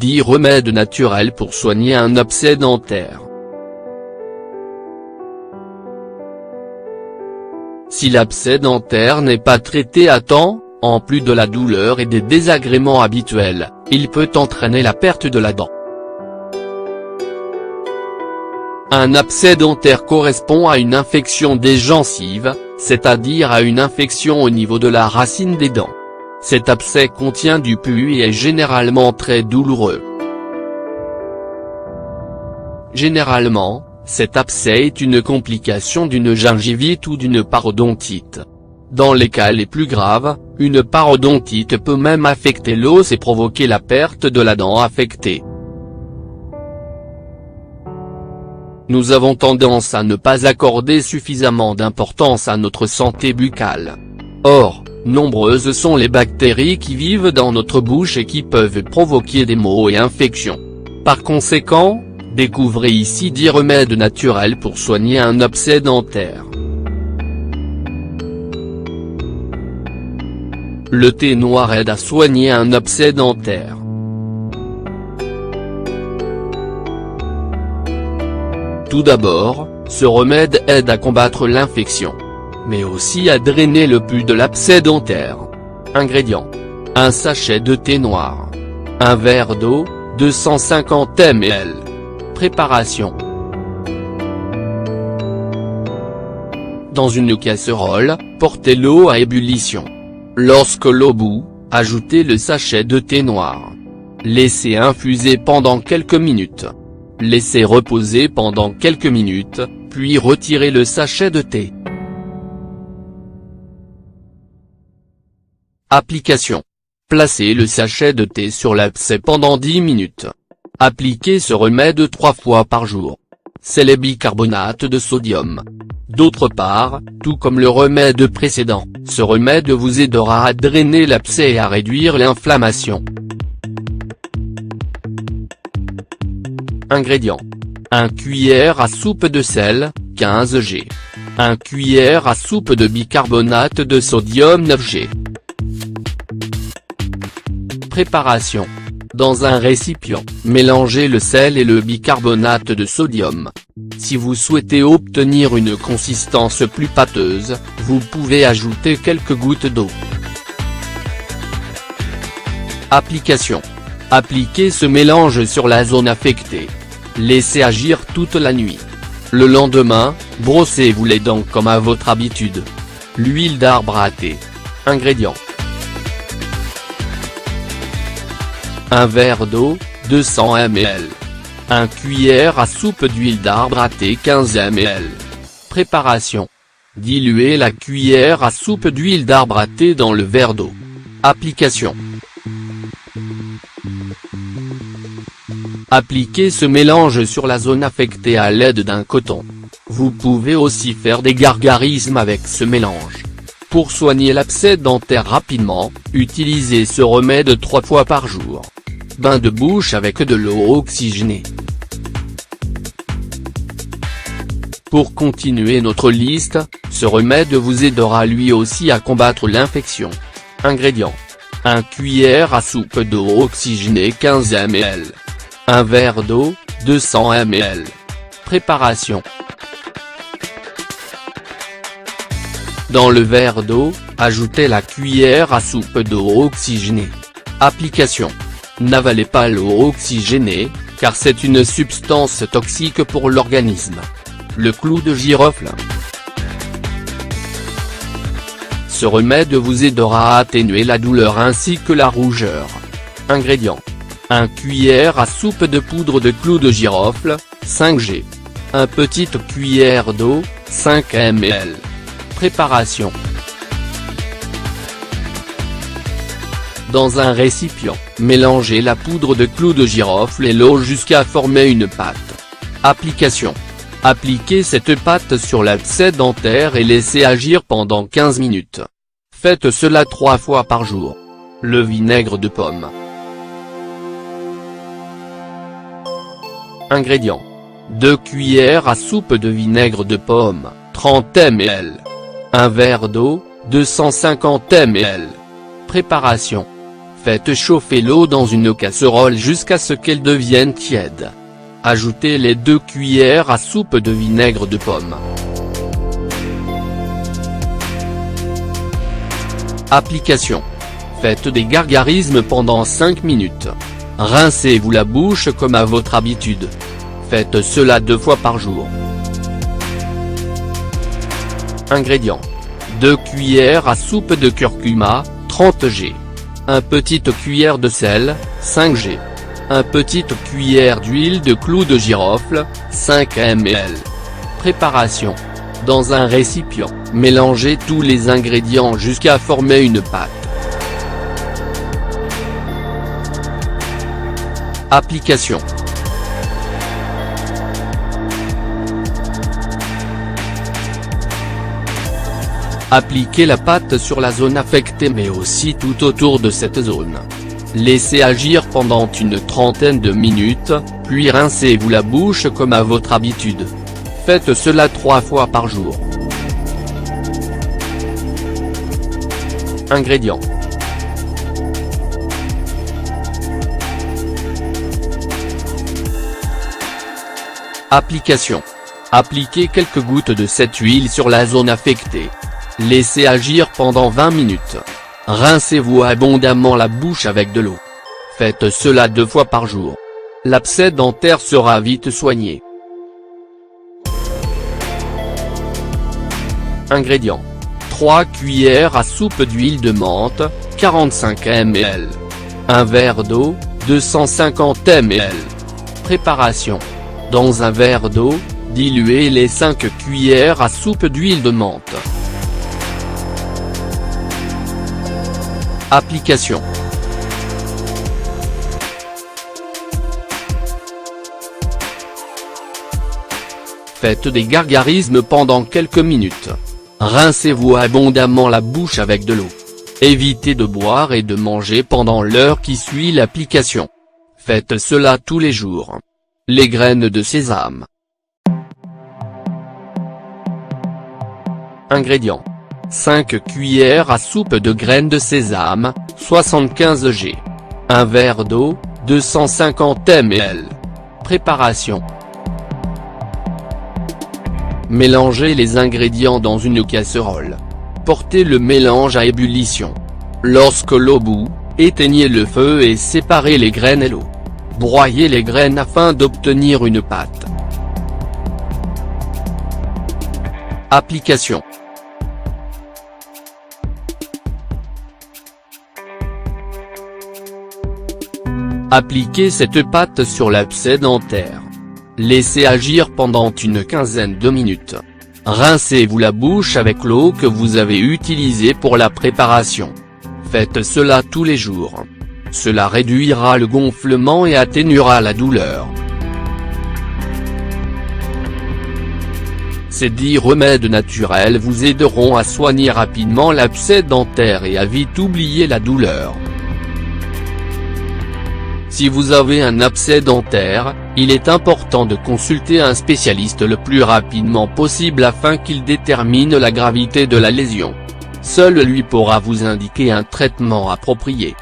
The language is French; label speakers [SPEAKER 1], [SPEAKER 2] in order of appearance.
[SPEAKER 1] 10 remèdes naturels pour soigner un abcès dentaire. Si l'abcès dentaire n'est pas traité à temps, en plus de la douleur et des désagréments habituels, il peut entraîner la perte de la dent. Un abcès dentaire correspond à une infection des gencives, c'est-à-dire à une infection au niveau de la racine des dents. Cet abcès contient du pus et est généralement très douloureux. Généralement, cet abcès est une complication d'une gingivite ou d'une parodontite. Dans les cas les plus graves, une parodontite peut même affecter l'os et provoquer la perte de la dent affectée. Nous avons tendance à ne pas accorder suffisamment d'importance à notre santé buccale. Or, nombreuses sont les bactéries qui vivent dans notre bouche et qui peuvent provoquer des maux et infections. Par conséquent, découvrez ici 10 remèdes naturels pour soigner un abcès dentaire. Le thé noir aide à soigner un abcès dentaire. Tout d'abord, ce remède aide à combattre l'infection, mais aussi à drainer le pus de l'abcès dentaire. Ingrédients. Un sachet de thé noir. Un verre d'eau, 250 ml. Préparation. Dans une casserole, portez l'eau à ébullition. Lorsque l'eau bout, ajoutez le sachet de thé noir. Laissez infuser pendant quelques minutes. Laissez reposer pendant quelques minutes, puis retirez le sachet de thé. Application. Placez le sachet de thé sur l'abcès pendant 10 minutes. Appliquez ce remède 3 fois par jour. C'est le bicarbonate de sodium. D'autre part, tout comme le remède précédent, ce remède vous aidera à drainer l'abcès et à réduire l'inflammation. Ingrédients. 1 cuillère à soupe de sel, 15 g. 1 cuillère à soupe de bicarbonate de sodium 9 g. Préparation. Dans un récipient, mélangez le sel et le bicarbonate de sodium. Si vous souhaitez obtenir une consistance plus pâteuse, vous pouvez ajouter quelques gouttes d'eau. Application. Appliquez ce mélange sur la zone affectée. Laissez agir toute la nuit. Le lendemain, brossez-vous les dents comme à votre habitude. L'huile d'arbre à thé. Ingrédients. Un verre d'eau, 200 ml. 1 cuillère à soupe d'huile d'arbre à thé 15 ml. Préparation. Diluez la cuillère à soupe d'huile d'arbre à thé dans le verre d'eau. Application. Appliquez ce mélange sur la zone affectée à l'aide d'un coton. Vous pouvez aussi faire des gargarismes avec ce mélange. Pour soigner l'abcès dentaire rapidement, utilisez ce remède 3 fois par jour. Bain de bouche avec de l'eau oxygénée. Pour continuer notre liste, ce remède vous aidera lui aussi à combattre l'infection. Ingrédients. 1 cuillère à soupe d'eau oxygénée 15 ml. 1 verre d'eau, 200 ml. Préparation. Dans le verre d'eau, ajoutez la cuillère à soupe d'eau oxygénée. Application. N'avalez pas l'eau oxygénée, car c'est une substance toxique pour l'organisme. Le clou de girofle. Ce remède vous aidera à atténuer la douleur ainsi que la rougeur. Ingrédients. 1 cuillère à soupe de poudre de clou de girofle, 5 g. 1 petite cuillère d'eau, 5 ml. Préparation. Dans un récipient, mélangez la poudre de clou de girofle et l'eau jusqu'à former une pâte. Application. Appliquez cette pâte sur l'abcès dentaire et laissez agir pendant 15 minutes. Faites cela 3 fois par jour. Le vinaigre de pomme. Ingrédients. 2 cuillères à soupe de vinaigre de pomme, 30 ml. 1 verre d'eau, 250 ml. Préparation. Faites chauffer l'eau dans une casserole jusqu'à ce qu'elle devienne tiède. Ajoutez les 2 cuillères à soupe de vinaigre de pomme. Application. Faites des gargarismes pendant 5 minutes. Rincez-vous la bouche comme à votre habitude. Faites cela 2 fois par jour. Ingrédients. 2 cuillères à soupe de curcuma, 30 g. 1 petite cuillère de sel, 5 g. 1 petite cuillère d'huile de clou de girofle, 5 ml. Préparation. Dans un récipient, mélangez tous les ingrédients jusqu'à former une pâte. Application. Appliquez la pâte sur la zone affectée mais aussi tout autour de cette zone. Laissez agir pendant une trentaine de minutes, puis rincez-vous la bouche comme à votre habitude. Faites cela 3 fois par jour. Ingrédients. Application. Appliquez quelques gouttes de cette huile sur la zone affectée. Laissez agir pendant 20 minutes. Rincez-vous abondamment la bouche avec de l'eau. Faites cela 2 fois par jour. L'abcès dentaire sera vite soigné. Ingrédients. 3 cuillères à soupe d'huile de menthe, 45 ml. 1 verre d'eau, 250 ml. Préparation. Dans un verre d'eau, diluez les 5 cuillères à soupe d'huile de menthe. Application. Faites des gargarismes pendant quelques minutes. Rincez-vous abondamment la bouche avec de l'eau. Évitez de boire et de manger pendant l'heure qui suit l'application. Faites cela tous les jours. Les graines de sésame. Ingrédients. 5 cuillères à soupe de graines de sésame, 75 g. 1 verre d'eau, 250 ml. Préparation. Mélangez les ingrédients dans une casserole. Portez le mélange à ébullition. Lorsque l'eau bout, éteignez le feu et séparez les graines et l'eau. Broyez les graines afin d'obtenir une pâte. Application. Appliquez cette pâte sur l'abcès dentaire. Laissez agir pendant une quinzaine de minutes. Rincez-vous la bouche avec l'eau que vous avez utilisée pour la préparation. Faites cela tous les jours. Cela réduira le gonflement et atténuera la douleur. Ces 10 remèdes naturels vous aideront à soigner rapidement l'abcès dentaire et à vite oublier la douleur. Si vous avez un abcès dentaire, il est important de consulter un spécialiste le plus rapidement possible afin qu'il détermine la gravité de la lésion. Seul lui pourra vous indiquer un traitement approprié.